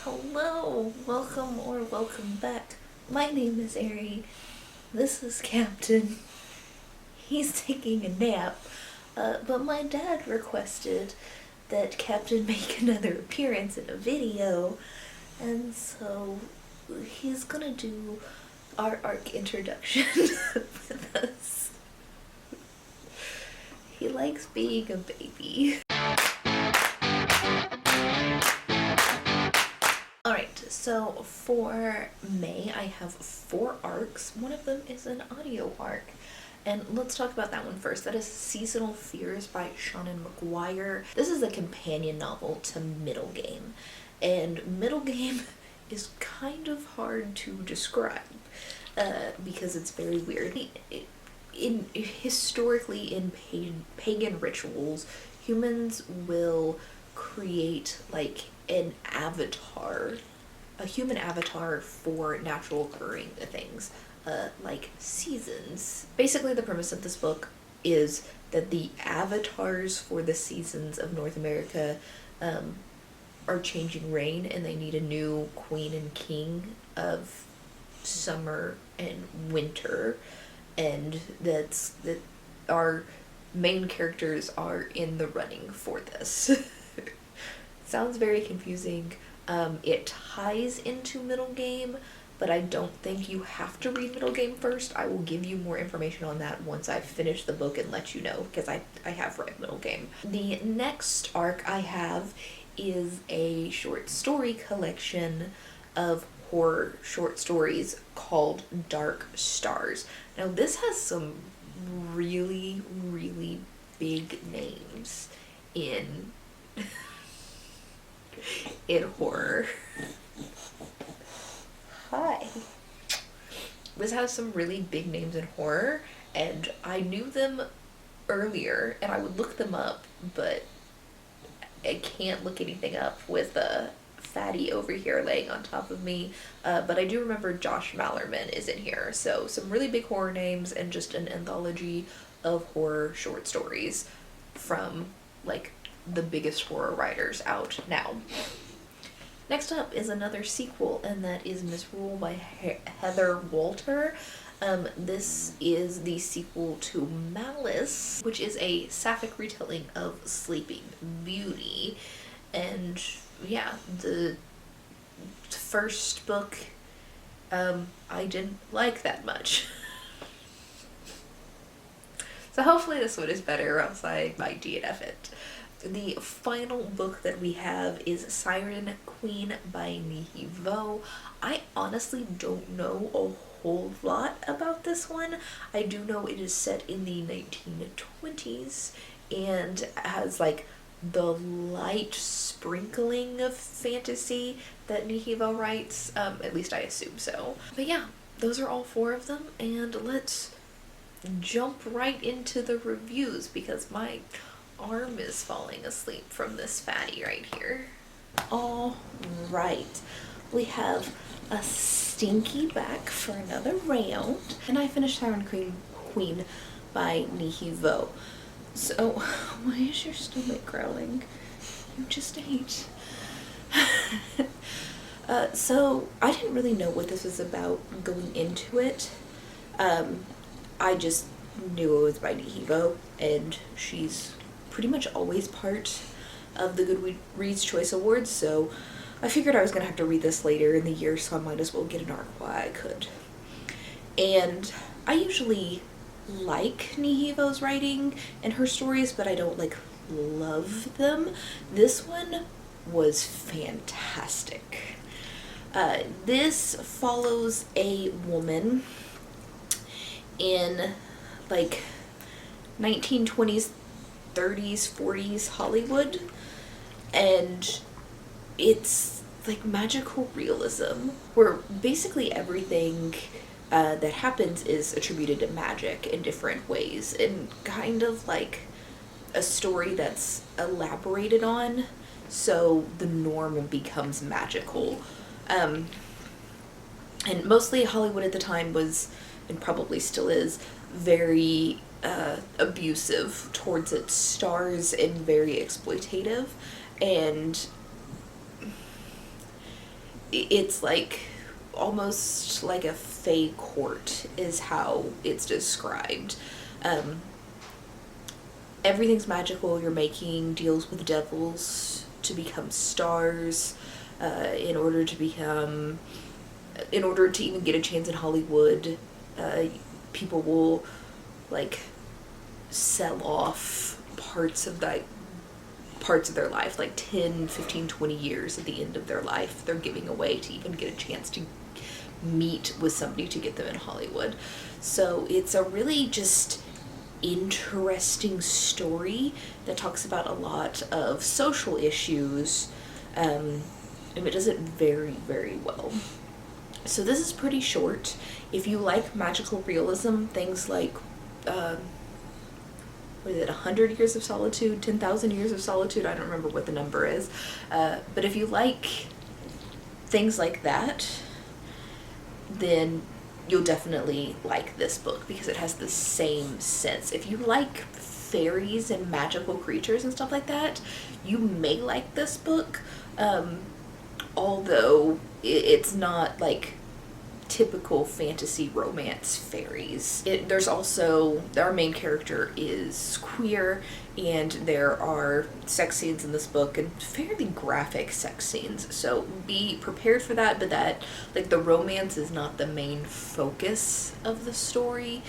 Hello, welcome or welcome back. My name is Ari. This is Captain. He's taking a nap, but my dad requested that Captain make another appearance in a video, and so he's gonna do our arc introduction with us. He likes being a baby. Alright, so for May I have 4 arcs. One of them is an audio arc. And let's talk about that one first. That is Seasonal Fears by Shannon McGuire. This is a companion novel to Middle Game. And Middle Game is kind of hard to describe because it's very weird. Historically in pagan rituals, humans will create like an avatar, a human avatar for natural occurring things, like seasons. Basically the premise of this book is that the avatars for the seasons of North America are changing reign, and they need a new queen and king of summer and winter, and that our main characters are in the running for this. Sounds very confusing. It ties into Middle Game, but I don't think you have to read Middle Game first. I will give you more information on that once I finish the book and let you know, because I have read Middle Game. The next arc I have is a short story collection of horror short stories called Dark Stars. Now this has some really, really big names in horror. Hi. This has some really big names in horror, and I knew them earlier, and I would look them up, but I can't look anything up with Fatty over here laying on top of me, but I do remember Josh Mallerman is in here, so some really big horror names and just an anthology of horror short stories from like the biggest horror writers out now. Next up is another sequel, and that is Misrule by Heather Walter. This is the sequel to Malice, which is a sapphic retelling of Sleeping Beauty. And yeah, the first book I didn't like that much. So hopefully this one is better, or else I might DNF it. The final book that we have is Siren Queen by Nihivo. I honestly don't know a whole lot about this one. I do know it is set in the 1920s and has like the light sprinkling of fantasy that Nihivo writes, at least I assume so. But yeah, those are all 4 of them, and let's jump right into the reviews because my arm is falling asleep from this fatty right here. All right, we have a stinky back for another round, and I finished Siren Queen by Nihivo. So why is your stomach growling? You just ate. So I didn't really know what this was about going into it. I just knew it was by Nihivo, and she's pretty much always part of the Goodreads Choice Awards, so I figured I was going to have to read this later in the year, so I might as well get an arc while I could. And I usually like Nihivo's writing and her stories, but I don't like love them. This one was fantastic. This follows a woman in like 1920s 30s, 40s Hollywood, and it's like magical realism where basically everything that happens is attributed to magic in different ways, and kind of like a story that's elaborated on so the norm becomes magical. And mostly Hollywood at the time was, and probably still is, very abusive towards its stars and very exploitative, and it's like almost like a fey court is how it's described. Um, Everything's magical. You're making deals with devils to become stars, in order to become, in order to even get a chance in Hollywood. People will like sell off parts of their life, like 10, 15, 20 years at the end of their life they're giving away to even get a chance to meet with somebody to get them in Hollywood. So it's a really just interesting story that talks about a lot of social issues, and it does it very, very well. So this is pretty short. If you like magical realism, things like, what is it, 100 Years of Solitude, 10,000 Years of Solitude, I don't remember what the number is. But if you like things like that, then you'll definitely like this book because it has the same sense. If you like fairies and magical creatures and stuff like that, you may like this book. Although it's not like typical fantasy romance fairies. There's also, our main character is queer, and there are sex scenes in this book, and fairly graphic sex scenes, so be prepared for that, but that, like, the romance is not the main focus of the story.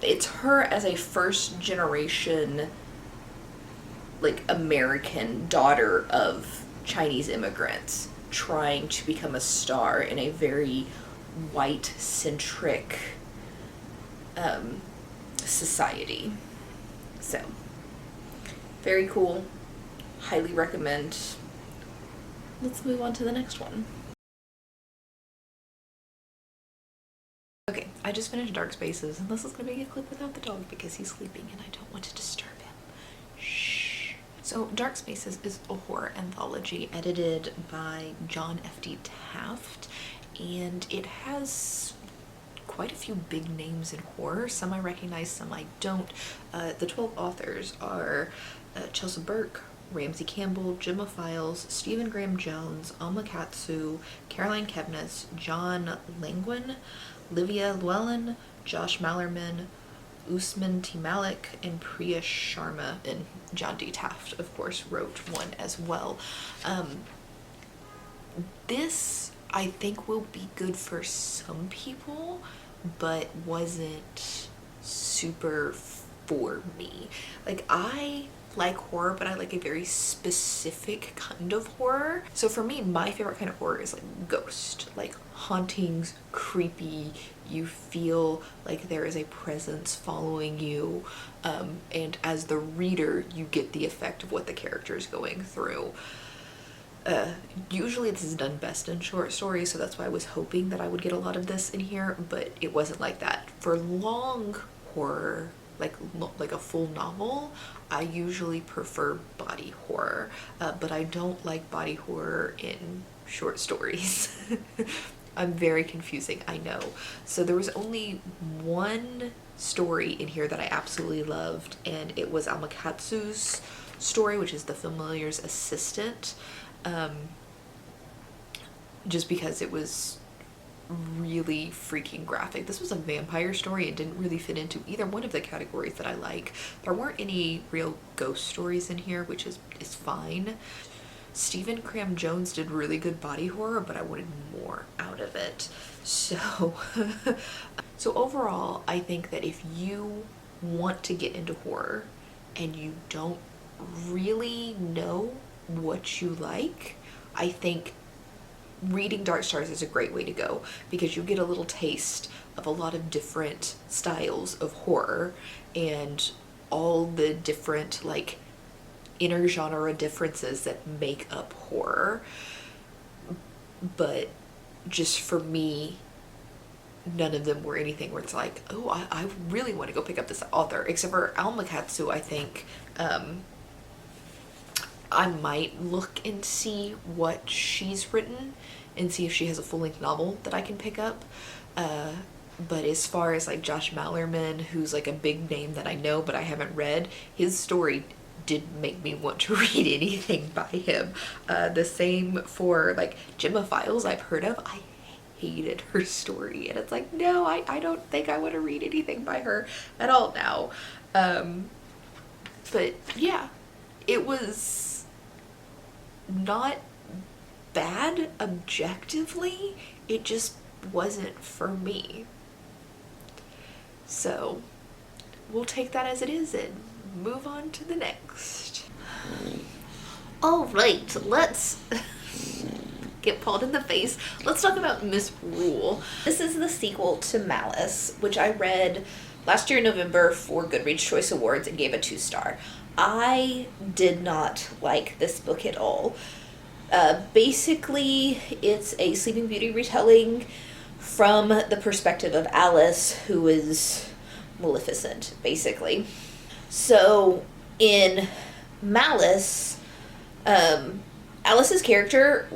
It's her as a first generation, like, American daughter of Chinese immigrants trying to become a star in a very white-centric society. So, very cool. Highly recommend. Let's move on to the next one. Okay, I just finished Dark Spaces, and this is going to be a clip without the dog because he's sleeping and I don't want to disturb him. Shh. So, Dark Spaces is a horror anthology edited by John F.D. Taft, and it has quite a few big names in horror. Some I recognize, some I don't. The 12 authors are Chelsea Burke, Ramsey Campbell, Gemma Files, Stephen Graham Jones, Alma Katsu, Caroline Kepnes, John Langwin, Livia Llewellyn, Josh Mallerman, Usman T. Malik, and Priya Sharma, and John D. Taft, of course, wrote one as well. This, I think, will be good for some people, but wasn't super for me. Like, I like horror, but I like a very specific kind of horror. So for me, my favorite kind of horror is like ghost, like hauntings, creepy. You feel like there is a presence following you, and as the reader, you get the effect of what the character is going through. Usually this is done best in short stories, so that's why I was hoping that I would get a lot of this in here, but it wasn't like that. For long horror, like a full novel, I usually prefer body horror, but I don't like body horror in short stories. I'm very confusing, I know. So there was only one story in here that I absolutely loved, and it was Alma Katsu's story, which is the familiar's assistant. Just because it was really freaking graphic. This was a vampire story. It didn't really fit into either one of the categories that I like. There weren't any real ghost stories in here, which is fine. Stephen Graham Jones did really good body horror, but I wanted more out of it. So, so overall, I think that if you want to get into horror and you don't really know what you like, I think reading Dark Stars is a great way to go, because you get a little taste of a lot of different styles of horror and all the different like inter-genre differences that make up horror. But just for me, none of them were anything where it's like, oh, I really want to go pick up this author, except for Alma Katsu. I think I might look and see what she's written and see if she has a full-length novel that I can pick up. But as far as like Josh Mallerman, who's like a big name that I know but I haven't read, his story didn't make me want to read anything by him. The same for like Gemma Files I've heard of. I hated her story, and it's like, no, I don't think I want to read anything by her at all now. But yeah, it was not bad objectively, it just wasn't for me. So we'll take that as it is and move on to the next. All right, let's get pulled in the face. Let's talk about Misrule. This is the sequel to Malice, which I read last year in November for Goodreads Choice Awards and gave a 2-star. I did not like this book at all. Basically, it's a Sleeping Beauty retelling from the perspective of Alice, who is Maleficent, basically. So, in Malice, Alice's character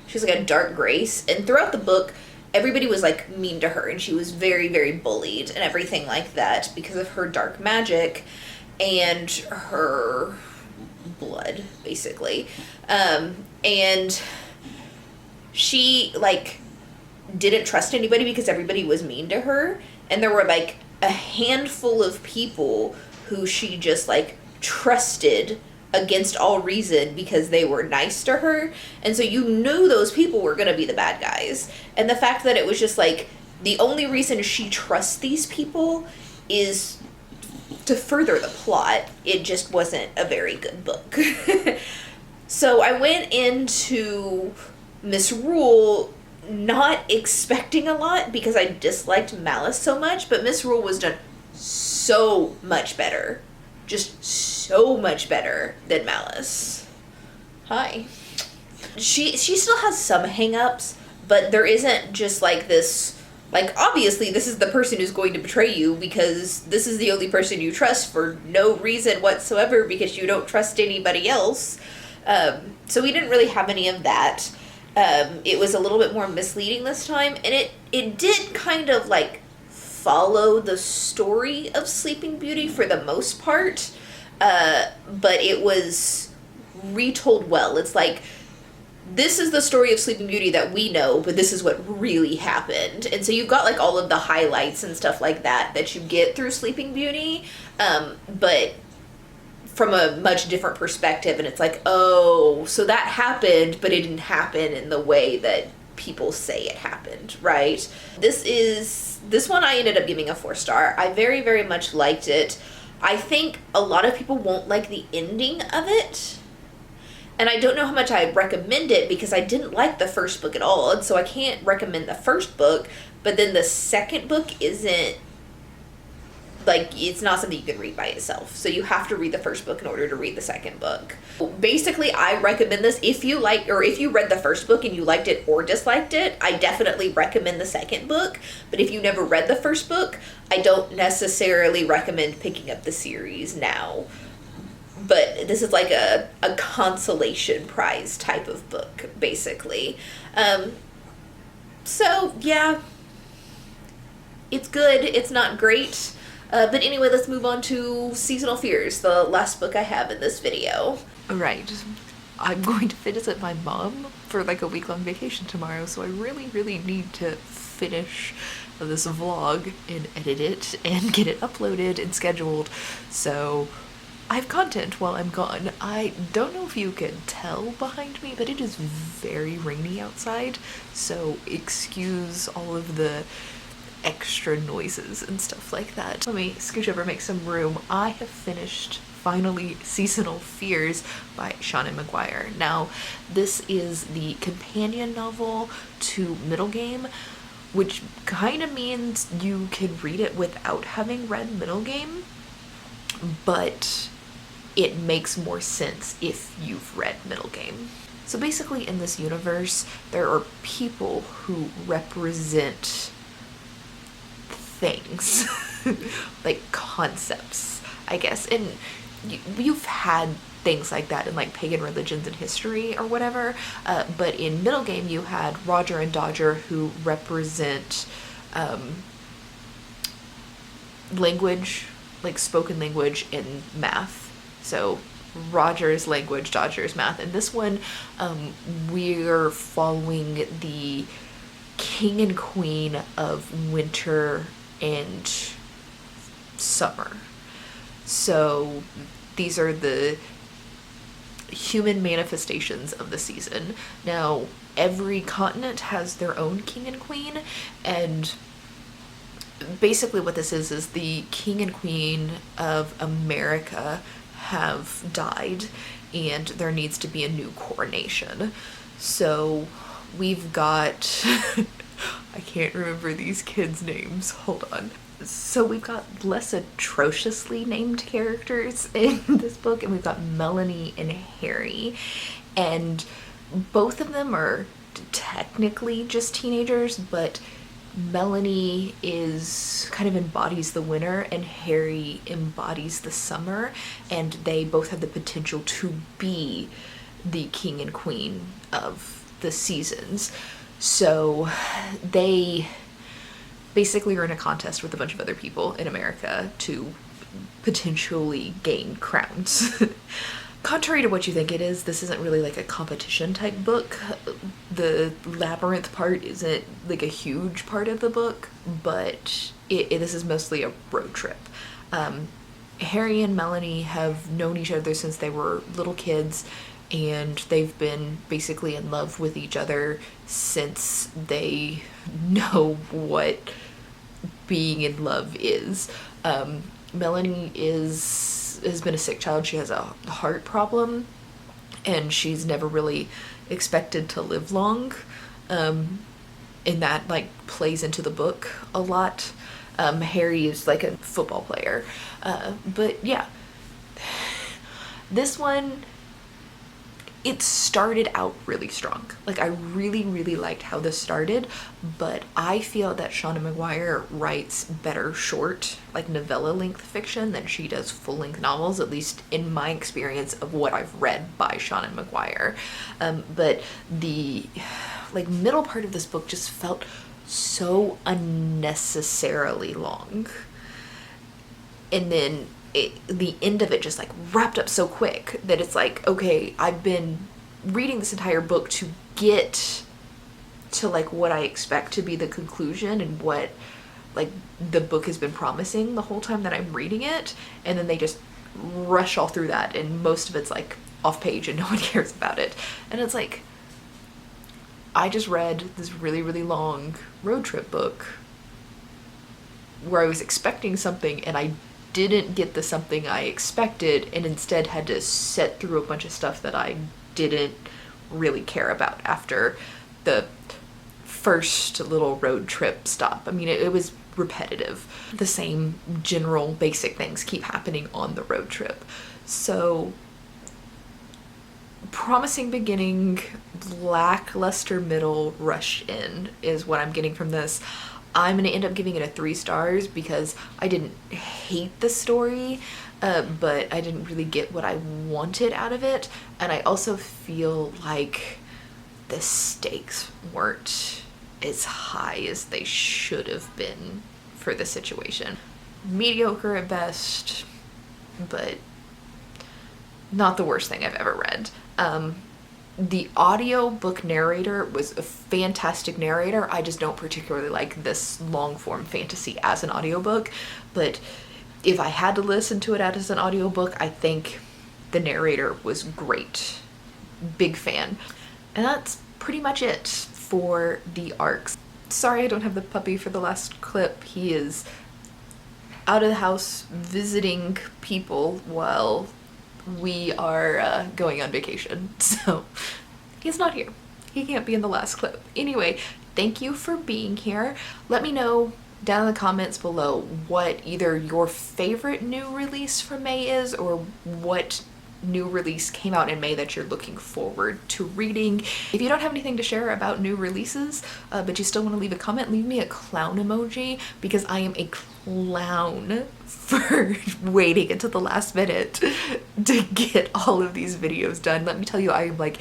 she's like a dark grace, and throughout the book, everybody was like mean to her, and she was very, very bullied and everything like that because of her dark magic and her blood, basically. And she like didn't trust anybody because everybody was mean to her, and there were like a handful of people who she just like trusted against all reason because they were nice to her, and so you knew those people were going to be the bad guys. And the fact that it was just like the only reason she trusts these people is to further the plot, it just wasn't a very good book. So I went into Misrule not expecting a lot because I disliked Malice so much, but Misrule was done so much better. Just so much better than Malice. Hi. She still has some hang-ups, but there isn't just like this, like, obviously this is the person who's going to betray you because this is the only person you trust for no reason whatsoever because you don't trust anybody else. So we didn't really have any of that. It was a little bit more misleading this time, and it did kind of like follow the story of Sleeping Beauty for the most part, but it was retold well. It's like, this is the story of Sleeping Beauty that we know, but this is what really happened. And so you've got like all of the highlights and stuff like that you get through Sleeping Beauty, but from a much different perspective. And it's like, oh, so that happened, but it didn't happen in the way that people say it happened, right? This one I ended up giving a 4-star. I very, very much liked it. I think a lot of people won't like the ending of it. And I don't know how much I'd recommend it because I didn't like the first book at all. And so I can't recommend the first book. But then the second book isn't, like, it's not something you can read by itself. So you have to read the first book in order to read the second book. Basically, I recommend this if you if you read the first book and you liked it or disliked it, I definitely recommend the second book. But if you never read the first book, I don't necessarily recommend picking up the series now. But this is like a consolation prize type of book, basically. So, yeah, it's good. It's not great. But anyway, let's move on to Seasonal Fears, the last book I have in this video. Alright, I'm going to visit my mom for like a week-long vacation tomorrow, so I really, really need to finish this vlog and edit it and get it uploaded and scheduled, so I have content while I'm gone. I don't know if you can tell behind me, but it is very rainy outside, so excuse all of the extra noises and stuff like that. Let me scooch over, make some room. I have finished, finally, Seasonal Fears by Shauna McGuire. Now, this is the companion novel to Middle Game, which kind of means you can read it without having read Middle Game, but it makes more sense if you've read Middle Game. So basically, in this universe, there are people who represent things, like concepts, I guess. And you've had things like that in like pagan religions and history or whatever, but in Middle Game you had Roger and Dodger, who represent language, like spoken language and math, So Roger's language, Dodger's math. And this one, we're following the king and queen of winter and summer. So these are the human manifestations of the season. Now, every continent has their own king and queen, and basically what this is the king and queen of America have died, and there needs to be a new coronation. So we've got I can't remember these kids' names. Hold on. So we've got less atrociously named characters in this book, and we've got Melanie and Harry, and both of them are technically just teenagers, but Melanie is kind of embodies the winter and Harry embodies the summer, and they both have the potential to be the king and queen of the seasons. So they basically are in a contest with a bunch of other people in America to potentially gain crowns. Contrary to what you think it is, this isn't really like a competition type book. The labyrinth part isn't like a huge part of the book, but this is mostly a road trip. Harry and Melanie have known each other since they were little kids, and they've been basically in love with each other since they know what being in love is. Melanie has been a sick child. She has a heart problem, and she's never really expected to live long. And that like plays into the book a lot. Harry is like a football player. But yeah, this one, it started out really strong. Like, I really, really liked how this started, but I feel that Shauna Maguire writes better short, like novella length fiction than she does full length novels, at least in my experience of what I've read by Shauna Maguire. But the like middle part of this book just felt so unnecessarily long. And then the end of it just like wrapped up so quick that it's like, okay, I've been reading this entire book to get to like what I expect to be the conclusion and what like the book has been promising the whole time that I'm reading it, and then they just rush all through that, and most of it's like off page and no one cares about it. And it's like, I just read this really, really long road trip book where I was expecting something and I didn't get the something I expected, and instead had to sit through a bunch of stuff that I didn't really care about after the first little road trip stop. I mean, it was repetitive. The same general basic things keep happening on the road trip. So promising beginning, lackluster middle, rush end is what I'm getting from this. I'm going to end up giving it a 3 stars because I didn't hate the story, but I didn't really get what I wanted out of it. And I also feel like the stakes weren't as high as they should have been for the situation. Mediocre at best, but not the worst thing I've ever read. The audiobook narrator was a fantastic narrator. I just don't particularly like this long form fantasy as an audiobook, but if I had to listen to it as an audiobook, I think the narrator was great. Big fan. And that's pretty much it for the arcs. Sorry I don't have the puppy for the last clip. He is out of the house visiting people while we are going on vacation, so he's not here. He can't be in the last clip. Anyway, thank you for being here. Let me know down in the comments below what either your favorite new release from May is, or what new release came out in May that you're looking forward to reading. If you don't have anything to share about new releases, but you still want to leave a comment, leave me a clown emoji, because I am a clown for waiting until the last minute to get all of these videos done. Let me tell you, I am like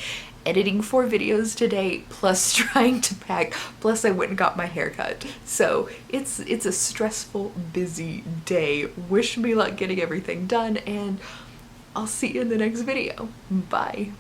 editing 4 videos today, plus trying to pack, plus I went and got my hair cut. So it's a stressful, busy day. Wish me luck getting everything done, and I'll see you in the next video. Bye.